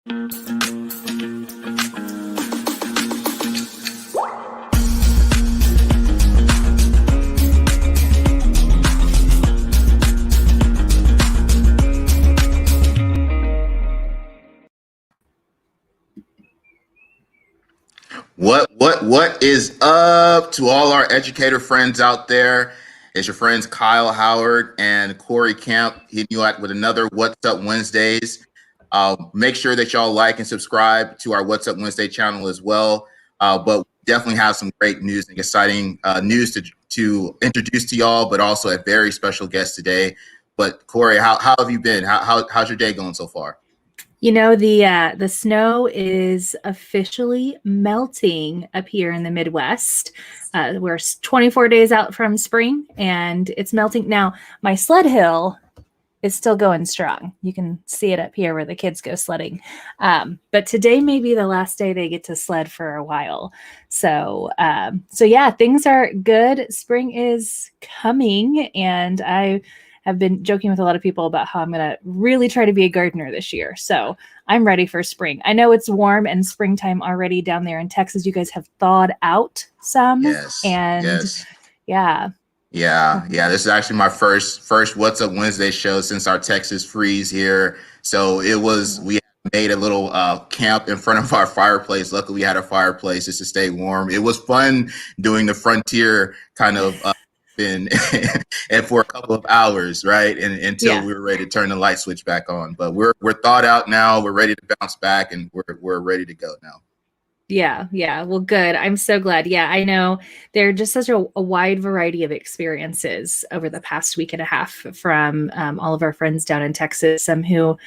What is up to all our educator friends out there? It's your friends Kyle Howard and Corey Camp hitting you out with another What's Up Wednesdays. Make sure that y'all like and subscribe to our What's Up Wednesday channel as well. But we definitely have some great news and exciting news to introduce to y'all, but also a very special guest today. But Corey, how have you been? How's your day going so far? You know, the snow is officially melting up here in the Midwest. We're 24 days out from spring, and it's melting. Now, my sled hill is still going strong. You can see it up here where the kids go sledding. But today may be the last day they get to sled for a while. So yeah, things are good. Spring is coming, and I have been joking with a lot of people about how I'm going to really try to be a gardener this year. So I'm ready for spring. I know it's warm and springtime already down there in Texas. You guys have thawed out some. Yes. And yes. Yeah. This is actually my first What's Up Wednesday show since our Texas freeze here. So we made a little camp in front of our fireplace. Luckily, we had a fireplace just to stay warm. It was fun doing the frontier kind of and for a couple of hours, right? And until we were ready to turn the light switch back on. But we're thawed out now. We're ready to bounce back, and we're ready to go now. Yeah. Well, good. I'm so glad. Yeah, I know there are just such a wide variety of experiences over the past week and a half from all of our friends down in Texas, some who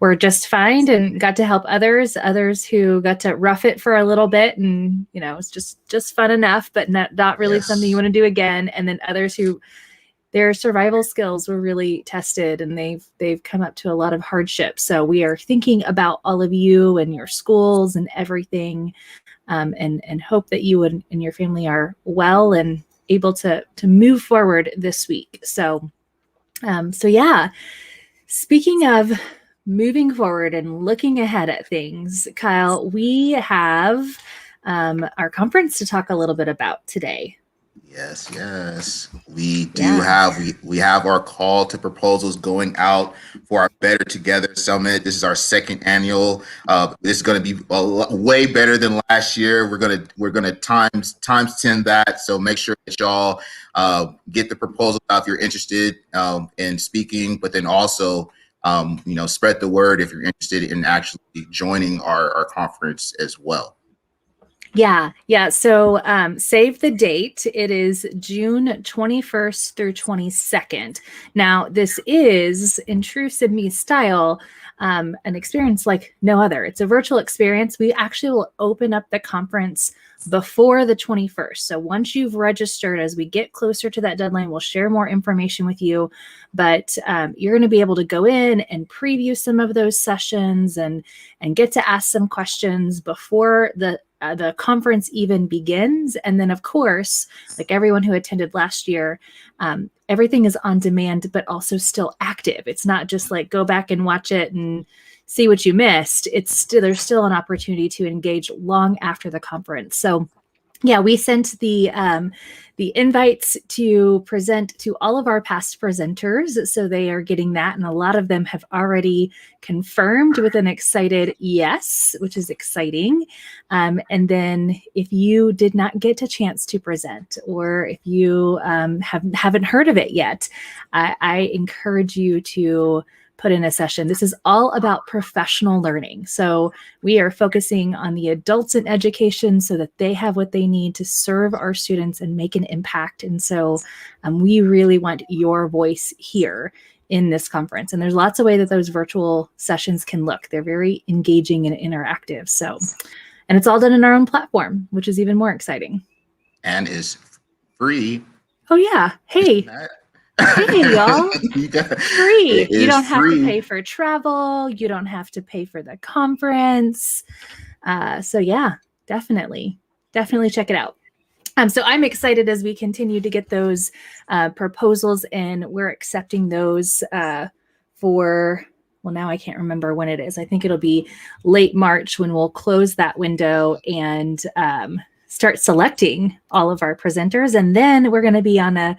were just fine and got to help others who got to rough it for a little bit, and it's just fun enough, but not really something you want to do again. And then others who their survival skills were really tested, and they've come up to a lot of hardship. So we are thinking about all of you and your schools and everything, and hope that you and your family are well and able to move forward this week. So yeah, speaking of moving forward and looking ahead at things, Kyle, we have our conference to talk a little bit about today. Yes. We do we have our call to proposals going out for our Better Together Summit. This is our second annual. This is going to be way better than last year. We're gonna times 10 that. So make sure that y'all get the proposal out if you're interested in speaking, but then also spread the word if you're interested in actually joining our conference as well. Yeah. So save the date. It is June 21st through 22nd. Now, this is, in true Sydney style, an experience like no other. It's a virtual experience. We actually will open up the conference before the 21st. So once you've registered, as we get closer to that deadline, we'll share more information with you. But you're going to be able to go in and preview some of those sessions and get to ask some questions before the conference even begins. And then, of course, like everyone who attended last year, everything is on demand, but also still active. It's not just like go back and watch it and see what you missed. There's still an opportunity to engage long after the conference. So yeah, we sent the invites to present to all of our past presenters. So they are getting that. And a lot of them have already confirmed with an excited yes, which is exciting. And then if you did not get a chance to present, or if you haven't heard of it yet, I encourage you to put in a session. This is all about professional learning. So we are focusing on the adults in education so that they have what they need to serve our students and make an impact. And so we really want your voice here in this conference. And there's lots of ways that those virtual sessions can look. They're very engaging and interactive. So, and it's all done in our own platform, which is even more exciting. And is free. Oh yeah. Hey, y'all. Free. You don't have to pay for travel. You don't have to pay for the conference. So yeah, definitely check it out. So I'm excited as we continue to get those proposals in. We're accepting those for well, now I can't remember when it is. I think it'll be late March when we'll close that window and start selecting all of our presenters. And then we're going to be on a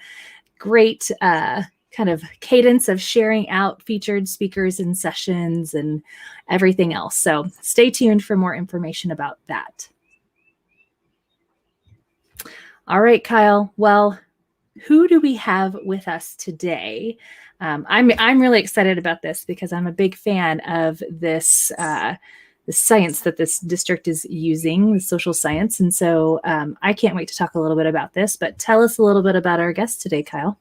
great kind of cadence of sharing out featured speakers and sessions and everything else. So stay tuned for more information about that. All right, Kyle. Well, who do we have with us today? I'm really excited about this because I'm a big fan of this the science that this district is using, the social science. And so I can't wait to talk a little bit about this, but tell us a little bit about our guest today, Kyle.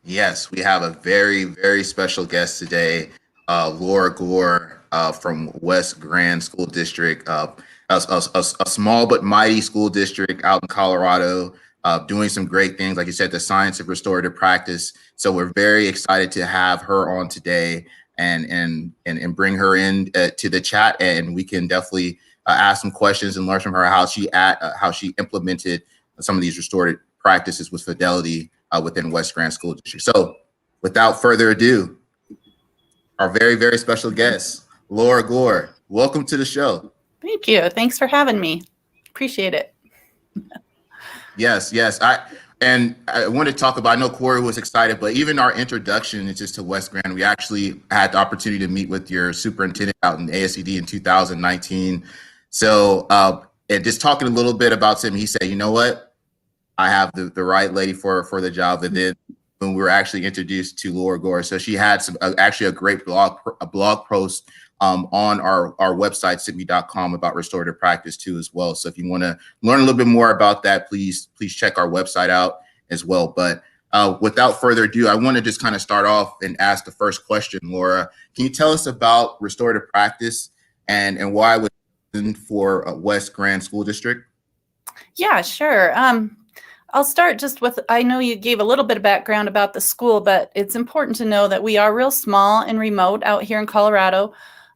Yes, we have a very, very special guest today, Laura Gore from West Grand School District, a small but mighty school district out in Colorado, doing some great things, like you said, the science of restorative practice. So we're very excited to have her on today and bring her in to the chat, and we can definitely ask some questions and learn from her how she implemented some of these restorative practices with Fidelity within West Grand School District. So without further ado, our very, very special guest, Laura Gore. Welcome to the show. Thank you. Thanks for having me. Appreciate it. Yes. I want to talk about, I know Corey was excited, but even our introduction is just to West Grand. We actually had the opportunity to meet with your superintendent out in ASCD in 2019. So and just talking a little bit about him, he said, you know what? I have the right lady for the job. And then when we were actually introduced to Laura Gore, so she had some actually a great blog post on our website, sitme.com, about restorative practice too as well. So if you want to learn a little bit more about that, please check our website out as well. But without further ado, I want to just kind of start off and ask the first question, Laura. Can you tell us about restorative practice and why it was for West Grand School District? Yeah, sure. I'll start just with, I know you gave a little bit of background about the school, but it's important to know that we are real small and remote out here in Colorado.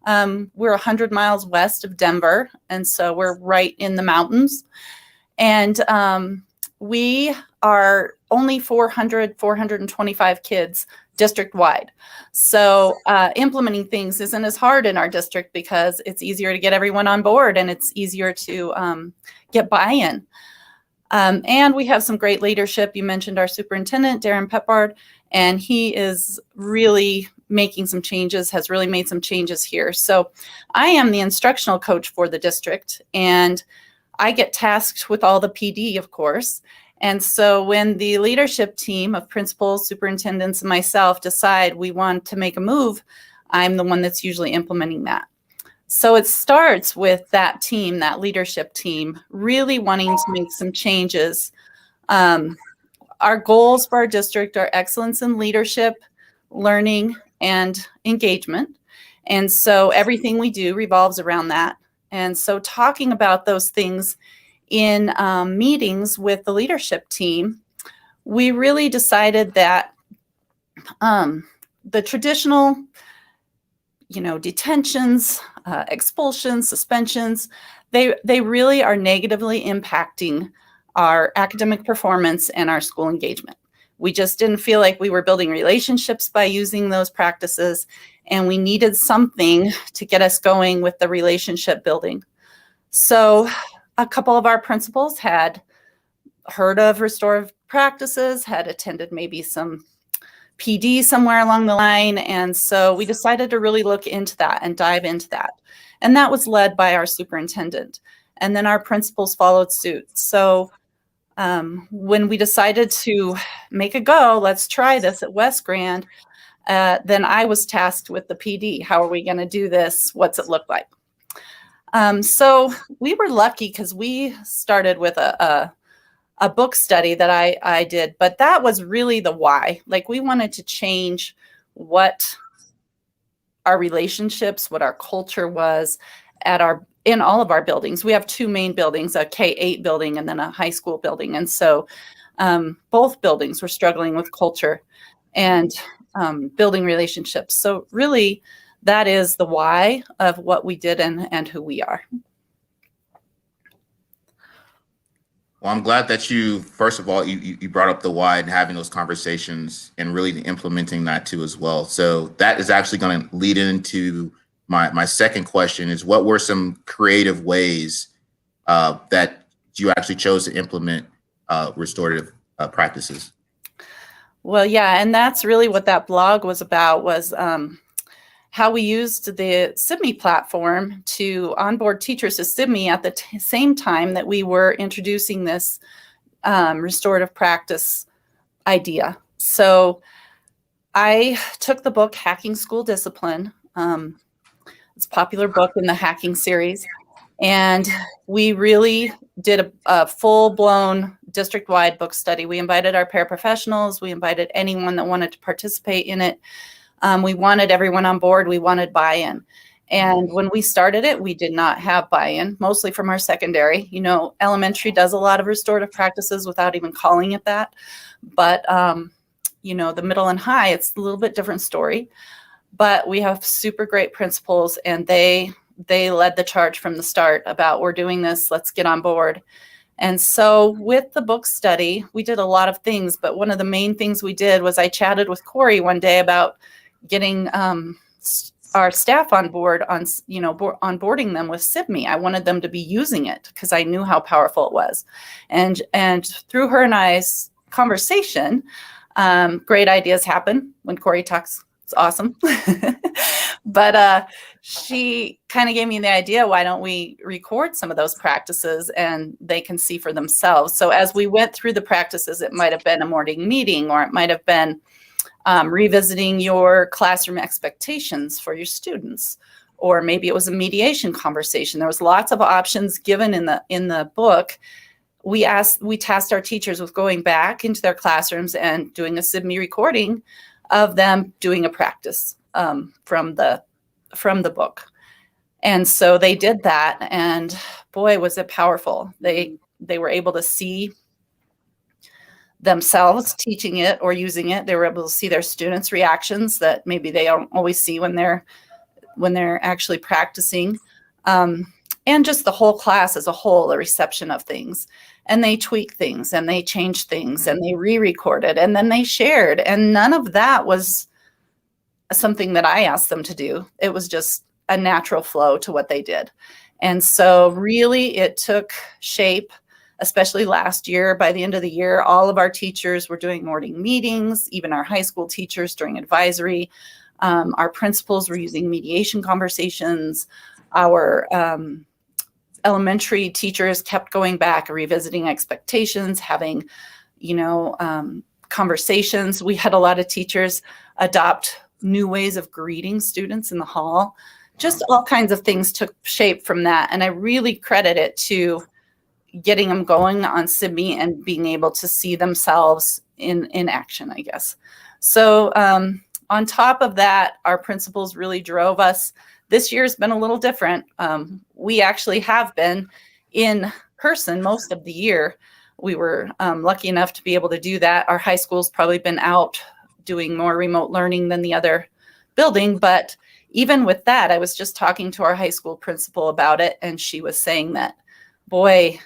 We're 100 miles west of Denver, and so we're right in the mountains. And we are only 425 kids district-wide. So implementing things isn't as hard in our district because it's easier to get everyone on board and it's easier to get buy-in. And we have some great leadership. You mentioned our superintendent, Darren Pepard, and he is really making some changes, has really made some changes here. So I am the instructional coach for the district, and I get tasked with all the PD, of course. And so when the leadership team of principals, superintendents, and myself decide we want to make a move, I'm the one that's usually implementing that. So it starts with that team, that leadership team, really wanting to make some changes. Our goals for our district are excellence in leadership, learning, and engagement. And so everything we do revolves around that. And so talking about those things in meetings with the leadership team, we really decided that the traditional, detentions, expulsions, suspensions, they really are negatively impacting our academic performance and our school engagement. We just didn't feel like we were building relationships by using those practices, and we needed something to get us going with the relationship building. So a couple of our principals had heard of restorative practices, had attended maybe some PD somewhere along the line. And so we decided to really look into that and dive into that. And that was led by our superintendent. And then our principals followed suit. So when we decided to make a go, let's try this at West Grand, then I was tasked with the PD. How are we going to do this? What's it look like? So we were lucky because we started with a book study that I did, but that was really the why. Like, we wanted to change what our relationships, what our culture was in all of our buildings. We have two main buildings, a K-8 building and then a high school building. And so both buildings were struggling with culture and building relationships. So really, that is the why of what we did and who we are. Well, I'm glad that first of all, you brought up the why and having those conversations and really implementing that too as well. So that is actually going to lead into my second question is what were some creative ways that you actually chose to implement restorative practices? Well, yeah, and that's really what that blog was about, was how we used the SIBME platform to onboard teachers to SIBME at the same time that we were introducing this restorative practice idea. So I took the book Hacking School Discipline. It's a popular book in the hacking series. And we really did a full-blown district-wide book study. We invited our paraprofessionals. We invited anyone that wanted to participate in it. We wanted everyone on board. We wanted buy-in. And when we started it, we did not have buy-in, mostly from our secondary. You know, elementary does a lot of restorative practices without even calling it that. But, you know, the middle and high, it's a little bit different story. But we have super great principals, and they led the charge from the start about, we're doing this, let's get on board. And so with the book study, we did a lot of things, but one of the main things we did was I chatted with Corey one day about getting our staff on board on, you know, onboarding them with SIBME. I wanted them to be using it because I knew how powerful it was. And through her and I's conversation, great ideas happen when Corey talks. It's awesome. But she kind of gave me the idea, why don't we record some of those practices and they can see for themselves. So as we went through the practices, it might have been a morning meeting, or it might have been revisiting your classroom expectations for your students, or maybe it was a mediation conversation. There was lots of options given in the book. We tasked our teachers with going back into their classrooms and doing a SIBME recording of them doing a practice from the book. And so they did that, and boy, was it powerful. They were able to see themselves teaching it or using it. They were able to see their students' reactions that maybe they don't always see when they're actually practicing. And just the whole class as a whole, the reception of things. And they tweaked things, and they changed things, and they re-recorded, and then they shared. And none of that was something that I asked them to do. It was just a natural flow to what they did. And so really it took shape, especially last year. By the end of the year, all of our teachers were doing morning meetings, even our high school teachers during advisory. Our principals were using mediation conversations. Our elementary teachers kept going back and revisiting expectations, having, you know, conversations. We had a lot of teachers adopt new ways of greeting students in the hall. Just all kinds of things took shape from that. And I really credit it to getting them going on SIBME and being able to see themselves in action, I guess. So on top of that, our principals really drove us. This year's been a little different. We actually have been in person most of the year. We were lucky enough to be able to do that. Our high school's probably been out doing more remote learning than the other building. But even with that, I was just talking to our high school principal about it, and she was saying that, boy,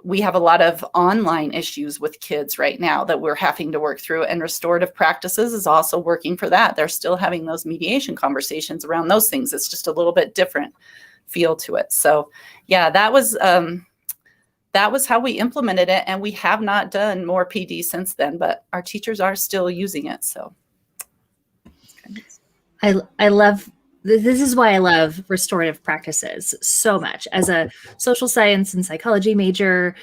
we have a lot of online issues with kids right now that we're having to work through, and restorative practices is also working for that. They're still having those mediation conversations around those things. It's just a little bit different feel to it. So yeah, that was how we implemented it, and we have not done more PD since then, but our teachers are still using it. So I love, this is why I love restorative practices so much. As a social science and psychology major,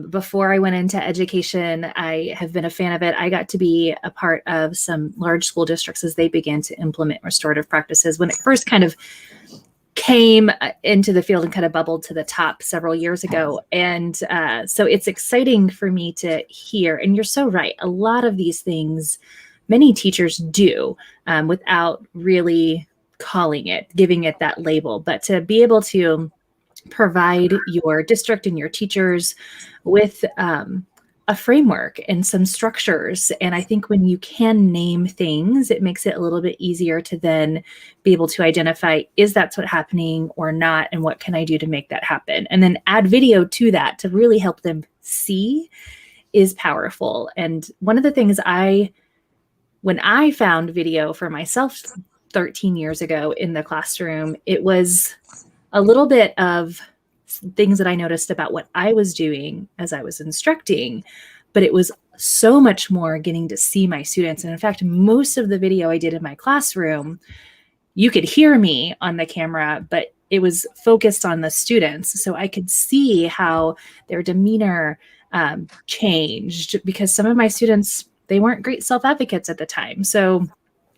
before I went into education, I have been a fan of it. I got to be a part of some large school districts as they began to implement restorative practices. When it first kind of came into the field and kind of bubbled to the top several years ago. And so it's exciting for me to hear. And you're so right. A lot of these things, many teachers do without really calling it, giving it that label. But to be able to provide your district and your teachers with a framework and some structures. And I think when you can name things, it makes it a little bit easier to then be able to identify, is that's what's happening or not? And what can I do to make that happen? And then add video to that to really help them see is powerful. And one of the things when I found video for myself 13 years ago in the classroom, it was a little bit of things that I noticed about what I was doing as I was instructing, but it was so much more getting to see my students. And in fact, most of the video I did in my classroom, you could hear me on the camera, but it was focused on the students. So I could see how their demeanor changed, because some of my students, they weren't great self-advocates at the time. So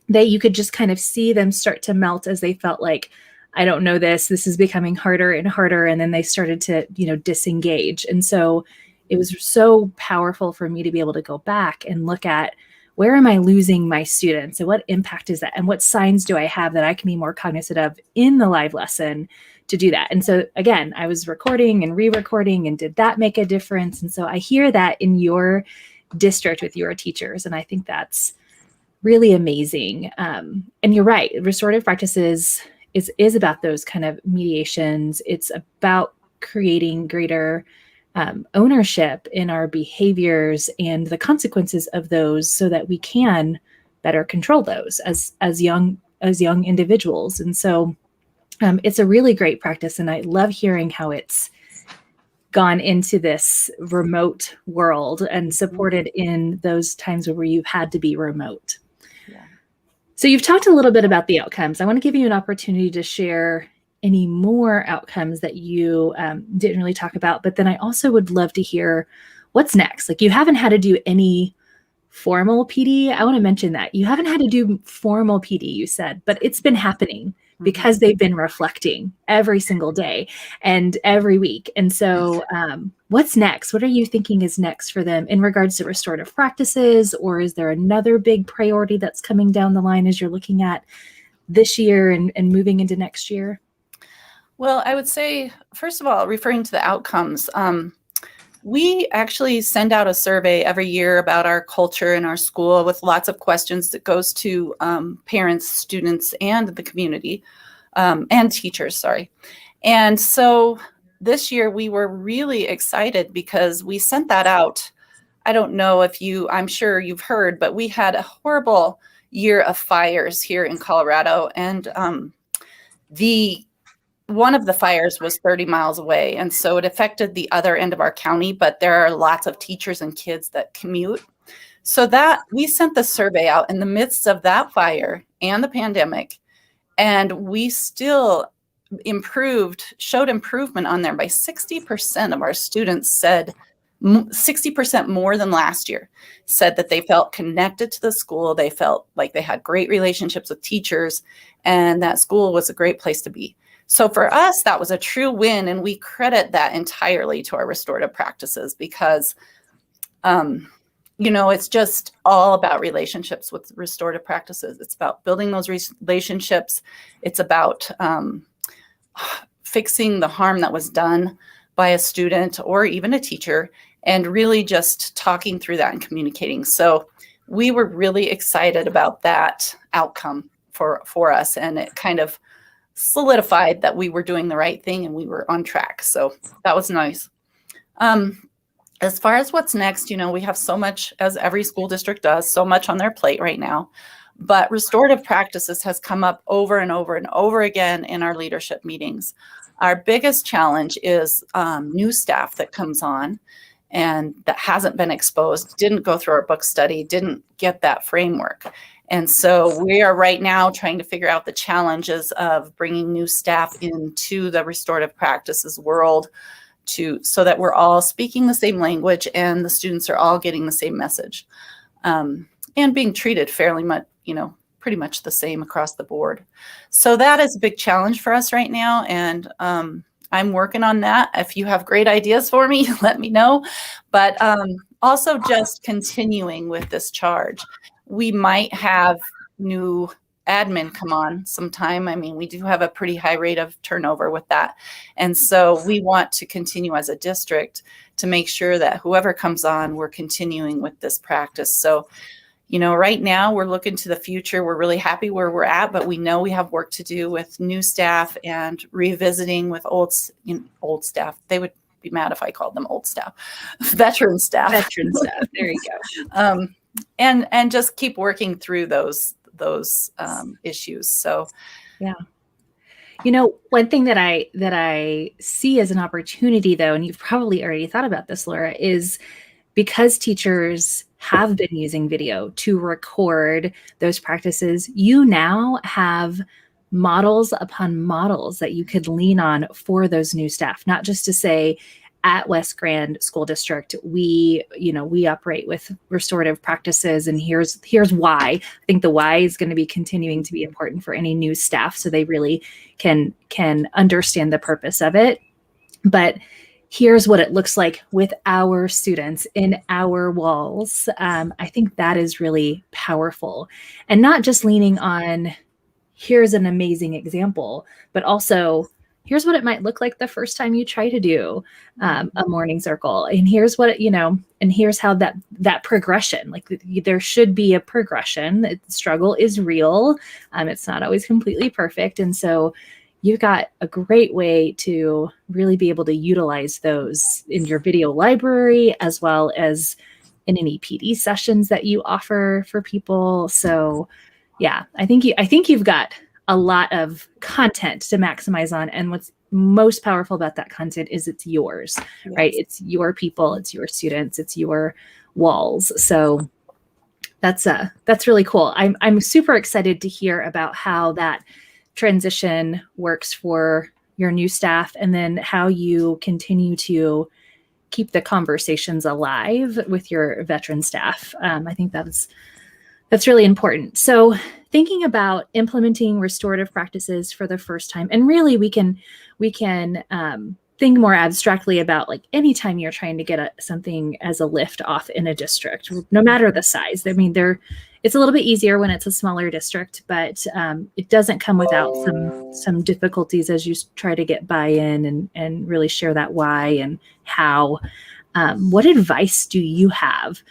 you could just kind of see them start to melt as they felt like, I don't know this is becoming harder and harder. And then they started to, disengage. And so it was so powerful for me to be able to go back and look at, where am I losing my students and what impact is that? And what signs do I have that I can be more cognizant of in the live lesson to do that? And so again, I was recording and re-recording, and did that make a difference? And so I hear that in your district with your teachers. And I think that's really amazing. And you're right, restorative practices is about those kind of mediations. It's about creating greater ownership in our behaviors and the consequences of those, so that we can better control those as young individuals. And so it's a really great practice. And I love hearing how it's gone into this remote world and supported in those times where you've had to be remote. Yeah. So you've talked a little bit about the outcomes. I want to give you an opportunity to share any more outcomes that you didn't really talk about, but then I also would love to hear what's next. Like, you haven't had to do any formal PD. I want to mention that you haven't had to do formal PD, you said, but it's been happening because they've been reflecting every single day and every week. And so what's next? What are you thinking is next for them in regards to restorative practices? Or is there another big priority that's coming down the line as you're looking at this year and moving into next year? Well, I would say, first of all, referring to the outcomes, we actually send out a survey every year about our culture in our school with lots of questions that goes to parents, students, and the community, and teachers, sorry. And so this year we were really excited because we sent that out. I don't know if I'm sure you've heard, but we had a horrible year of fires here in Colorado. And one of the fires was 30 miles away. And so it affected the other end of our county, but there are lots of teachers and kids that commute. So that we sent the survey out in the midst of that fire and the pandemic. And we still showed improvement on there by 60% of our students said, 60% more than last year, said that they felt connected to the school. They felt like they had great relationships with teachers, and that school was a great place to be. So for us, that was a true win, and we credit that entirely to our restorative practices because, it's just all about relationships with restorative practices. It's about building those relationships. It's about fixing the harm that was done by a student or even a teacher, and really just talking through that and communicating. So we were really excited about that outcome for us, and it kind of solidified that we were doing the right thing and we were on track. So that was nice. As far as what's next, we have so much, as every school district does, so much on their plate right now. But restorative practices has come up over and over and over again in our leadership meetings. Our biggest challenge is new staff that comes on and that hasn't been exposed, didn't go through our book study, didn't get that framework. And so we are right now trying to figure out the challenges of bringing new staff into the restorative practices world so that we're all speaking the same language and the students are all getting the same message, and being treated fairly much, pretty much the same across the board. So that is a big challenge for us right now. And I'm working on that. If you have great ideas for me, let me know. But also just continuing with this charge. We might have new admin come on sometime. I mean, we do have a pretty high rate of turnover with that. And so we want to continue as a district to make sure that whoever comes on, we're continuing with this practice. So, you know, right now we're looking to the future. We're really happy where we're at, but we know we have work to do with new staff and revisiting with old staff. They would be mad if I called them old staff, veteran staff. Veteran staff. There you go. And just keep working through those issues. So, yeah. You know, one thing that I see as an opportunity, though, and you've probably already thought about this, Laura, is because teachers have been using video to record those practices, you now have models upon models that you could lean on for those new staff, not just to say, at West Grand School District, we operate with restorative practices, and here's why. I think the why is going to be continuing to be important for any new staff, so they really can understand the purpose of it. But here's what it looks like with our students in our walls. I think that is really powerful, and not just leaning on here's an amazing example, but also here's what it might look like the first time you try to do a morning circle. And here's what, and here's how that progression, like there should be a progression. The struggle is real. It's not always completely perfect. And so you've got a great way to really be able to utilize those in your video library, as well as in any PD sessions that you offer for people. So yeah, I think you've got a lot of content to maximize on. And what's most powerful about that content is it's yours, yes. Right? It's your people, it's your students, it's your walls. So that's really cool. I'm super excited to hear about how that transition works for your new staff, and then how you continue to keep the conversations alive with your veteran staff. I think that's really important. So thinking about implementing restorative practices for the first time, and really we can think more abstractly about like anytime you're trying to get something as a lift off in a district, no matter the size. I mean, it's a little bit easier when it's a smaller district, but it doesn't come without some difficulties as you try to get buy-in and really share that why and how. What advice do you have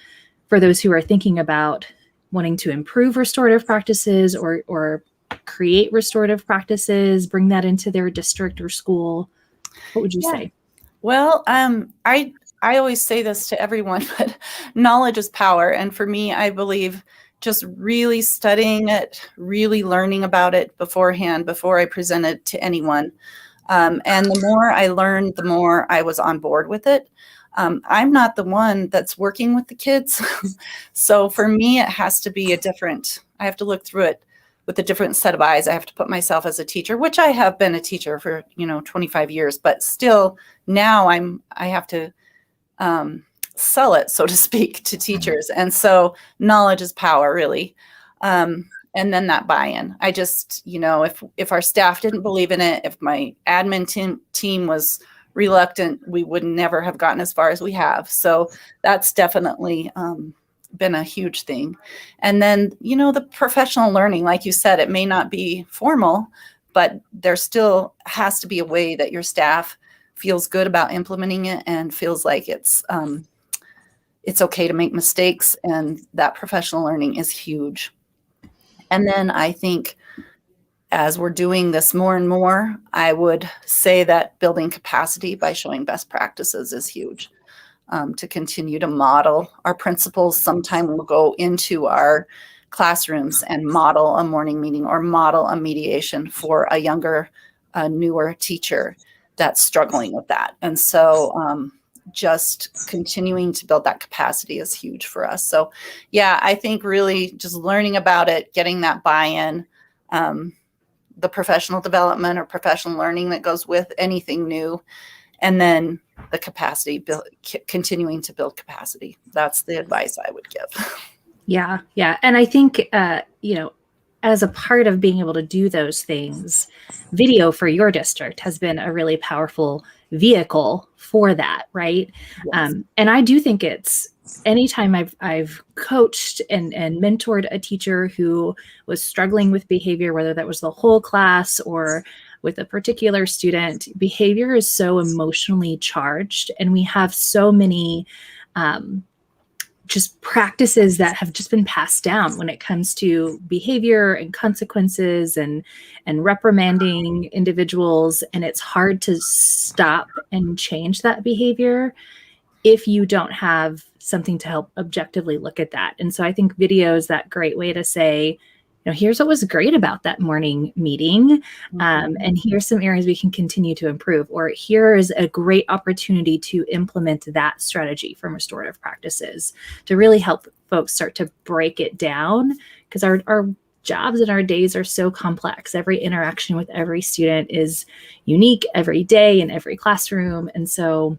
for those who are thinking about wanting to improve restorative practices or create restorative practices, bring that into their district or school? What would you say? Well, I always say this to everyone, but knowledge is power. And for me, I believe just really studying it, really learning about it beforehand, before I present it to anyone. And the more I learned, the more I was on board with it. I'm not the one that's working with the kids. So for me, it has to be I have to look through it with a different set of eyes. I have to put myself as a teacher, which I have been a teacher for, 25 years, but still now I have to sell it, so to speak, to teachers. And so knowledge is power, really. And then that buy-in. I just, if our staff didn't believe in it, if my admin team was reluctant, we would never have gotten as far as we have. So that's definitely been a huge thing. And then, the professional learning, like you said, it may not be formal, but there still has to be a way that your staff feels good about implementing it and feels like it's okay to make mistakes. And that professional learning is huge. And then I think as we're doing this more and more, I would say that building capacity by showing best practices is huge. To continue to model our principals. Sometime we'll go into our classrooms and model a morning meeting or model a mediation for a younger, newer teacher that's struggling with that. And so just continuing to build that capacity is huge for us. So yeah, I think really just learning about it, getting that buy-in, the professional development or professional learning that goes with anything new, and then the capacity, continuing to build capacity. That's the advice I would give. Yeah. And I think, as a part of being able to do those things, video for your district has been a really powerful vehicle for that, right? Yes. And I do think it's anytime I've coached and mentored a teacher who was struggling with behavior, whether that was the whole class or with a particular student, behavior is so emotionally charged, and we have so many just practices that have just been passed down when it comes to behavior and consequences and reprimanding individuals, and it's hard to stop and change that behavior if you don't have something to help objectively look at that. And so I think video is that great way to say, here's what was great about that morning meeting. And here's some areas we can continue to improve, or here is a great opportunity to implement that strategy from restorative practices to really help folks start to break it down, because our jobs and our days are so complex. Every interaction with every student is unique every day in every classroom. And so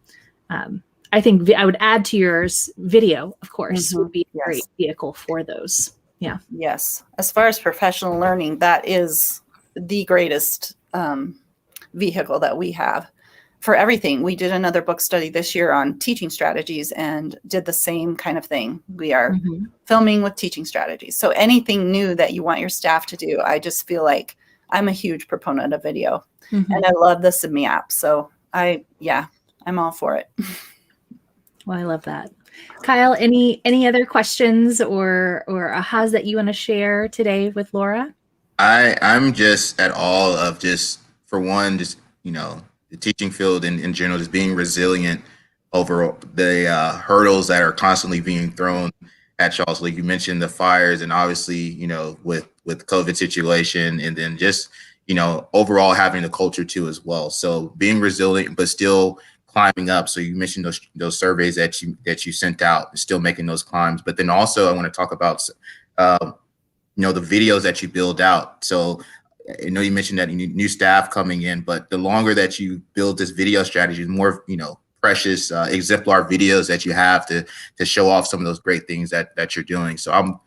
I think I would add to yours, video, of course, would be a great vehicle for those. Yeah. Yes. As far as professional learning, that is the greatest vehicle that we have for everything. We did another book study this year on teaching strategies and did the same kind of thing. We are filming with teaching strategies. So anything new that you want your staff to do, I just feel like I'm a huge proponent of video, and I love the SIBME app. So I'm all for it. Well, I love that. Kyle, any other questions or ahas that you want to share today with Laura? I'm just at all of just, for one, just, the teaching field in general, just being resilient over the hurdles that are constantly being thrown at y'all. So like you mentioned the fires, and obviously, with COVID situation, and then just, overall having the culture too as well. So being resilient, but still climbing up. So you mentioned those surveys that you sent out, still making those climbs. But then also I want to talk about the videos that you build out. So I know you mentioned that you need new staff coming in, but the longer that you build this video strategy, the more precious exemplar videos that you have to show off some of those great things that you're doing. So I'm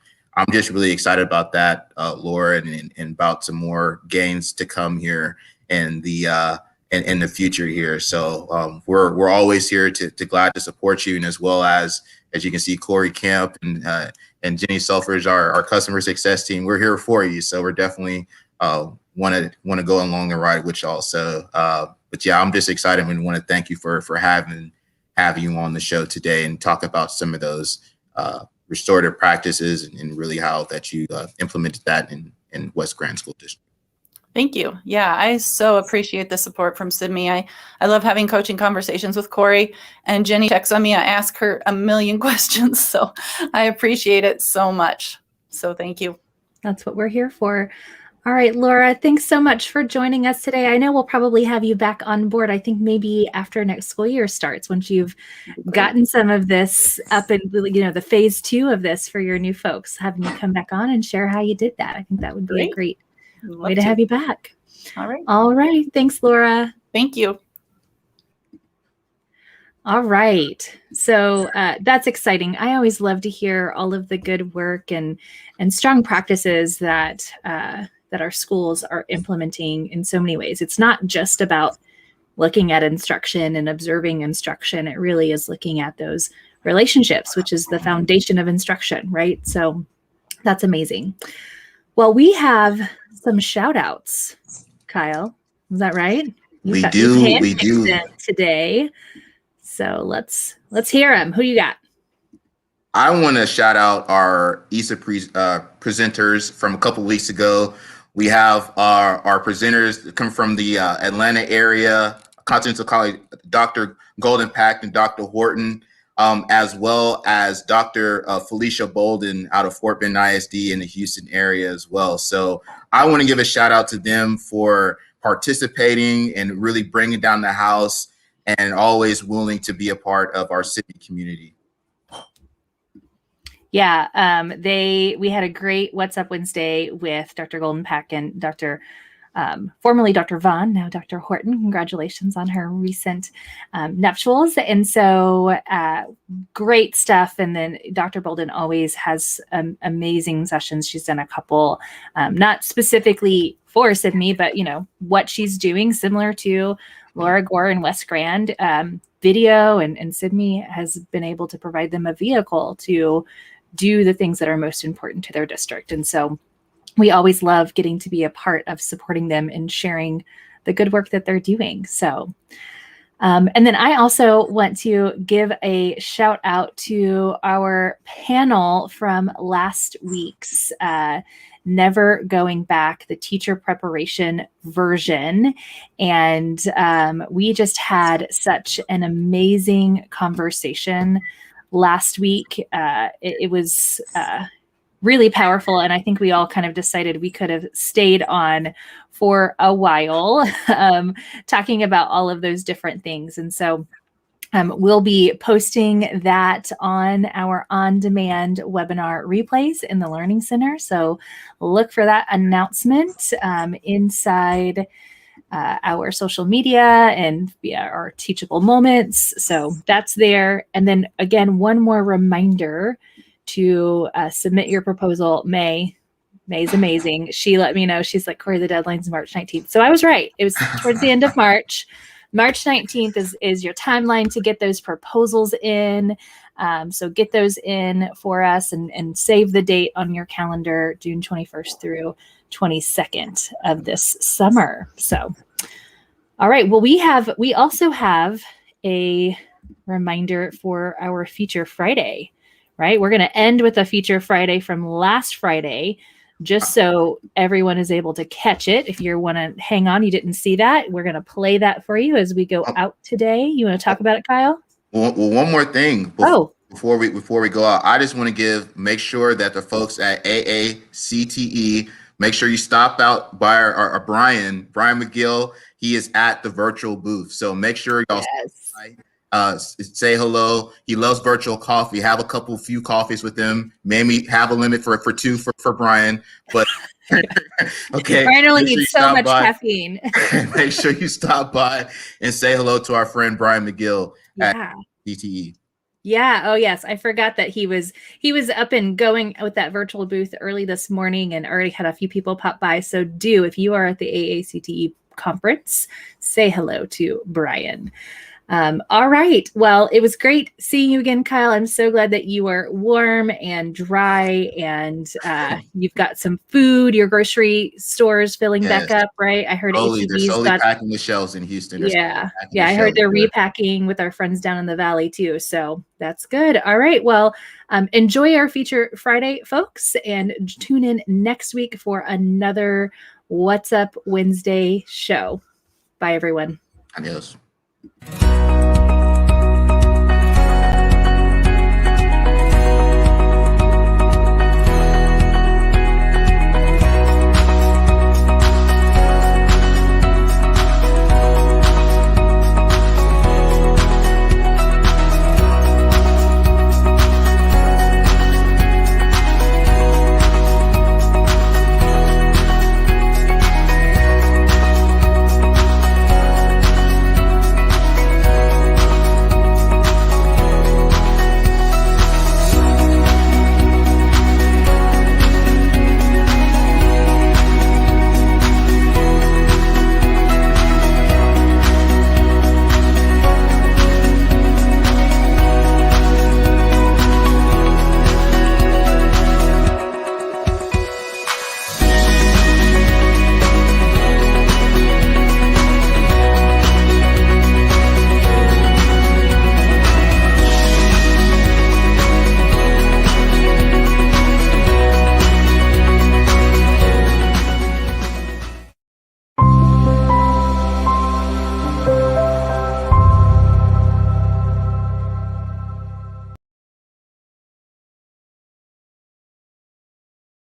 just really excited about that, Laura, and about some more gains to come here in the future here. So we're always here to glad to support you, and as well as you can see, Corey Camp and Jenny Selfridge, our customer success team, we're here for you. So we're definitely want to go along and ride with y'all. So but yeah, I'm just excited and want to thank you for having you on the show today and talk about some of those restorative practices and really how that you implemented that in West Grand School District. Thank you. Yeah, I so appreciate the support from SIBME. I love having coaching conversations with Corey, and Jenny checks on me. I ask her a million questions, so I appreciate it so much. So thank you. That's what we're here for. All right, Laura, thanks so much for joining us today. I know we'll probably have you back on board, I think maybe after next school year starts, once you've gotten some of this up in, the phase 2 of this for your new folks, having you come back on and share how you did that. I think that would be a great way to have you back. All right. Thanks, Laura. Thank you. All right. So that's exciting. I always love to hear all of the good work and strong practices that our schools are implementing in so many ways. It's not just about looking at instruction and observing instruction. It really is looking at those relationships, which is the foundation of instruction, right? So that's amazing. Well, we have some shout outs, Kyle. Is that right? We do today. So let's hear them. Who you got? I want to shout out our ESA presenters from a couple weeks ago. We have our presenters that come from the Atlanta area, Continental College, Dr. Golden Pack and Dr. Horton, as well as Dr. Felicia Bolden out of Fort Bend ISD in the Houston area as well. So I want to give a shout out to them for participating and really bringing down the house and always willing to be a part of our city community. Yeah, we had a great What's Up Wednesday with Dr. Golden Pack and formerly Dr. Vaughn, now Dr. Horton. Congratulations on her recent nuptials. And so great stuff. And then Dr. Bolden always has amazing sessions. She's done a couple, not specifically for SIBME, but what she's doing, similar to Laura Gore in West Grand, video, and Sydney has been able to provide them a vehicle to do the things that are most important to their district. And so we always love getting to be a part of supporting them and sharing the good work that they're doing. So, and then I also want to give a shout out to our panel from last week's Never Going Back, the teacher preparation version. And we just had such an amazing conversation last week. It was really powerful. And I think we all kind of decided we could have stayed on for a while talking about all of those different things. And so we'll be posting that on our on-demand webinar replays in the Learning Center. So look for that announcement inside our social media and via our teachable moments. So that's there. And then again, one more reminder to submit your proposal. May's amazing. She let me know. She's like, Corey, the deadline's March 19th. So I was right. It was towards the end of March. March 19th is your timeline to get those proposals in. So get those in for us and save the date on your calendar, June 21st through 22nd of this summer. So, all right. Well, we also have a reminder for our Feature Friday, right? We're going to end with a Feature Friday from last Friday, just so everyone is able to catch it. If you want to hang on, you didn't see that, we're going to play that for you as we go out today. You want to talk about it, Kyle? Well, one more thing before we go out, I just want to make sure that the folks at AACTE, make sure you stop out by our Brian McGill. He is at the virtual booth, so make sure y'all say hello. He loves virtual coffee. Have a few coffees with him. Maybe have a limit for two for Brian. But okay, Brian only needs so much caffeine. Make sure you stop by and say hello to our friend Brian McGill at DTE. Yeah. Oh, yes. I forgot that he was up and going with that virtual booth early this morning and already had a few people pop by. So if you are at the AACTE conference, say hello to Brian. All right. Well, it was great seeing you again, Kyle. I'm so glad that you are warm and dry and you've got some food. Your grocery stores filling back up, right? I heard they're slowly packing the shelves in Houston. Yeah. I heard they're repacking with our friends down in the valley too. So that's good. All right. Well, enjoy our Feature Friday, folks, and tune in next week for another What's Up Wednesday show. Bye, everyone. Adios.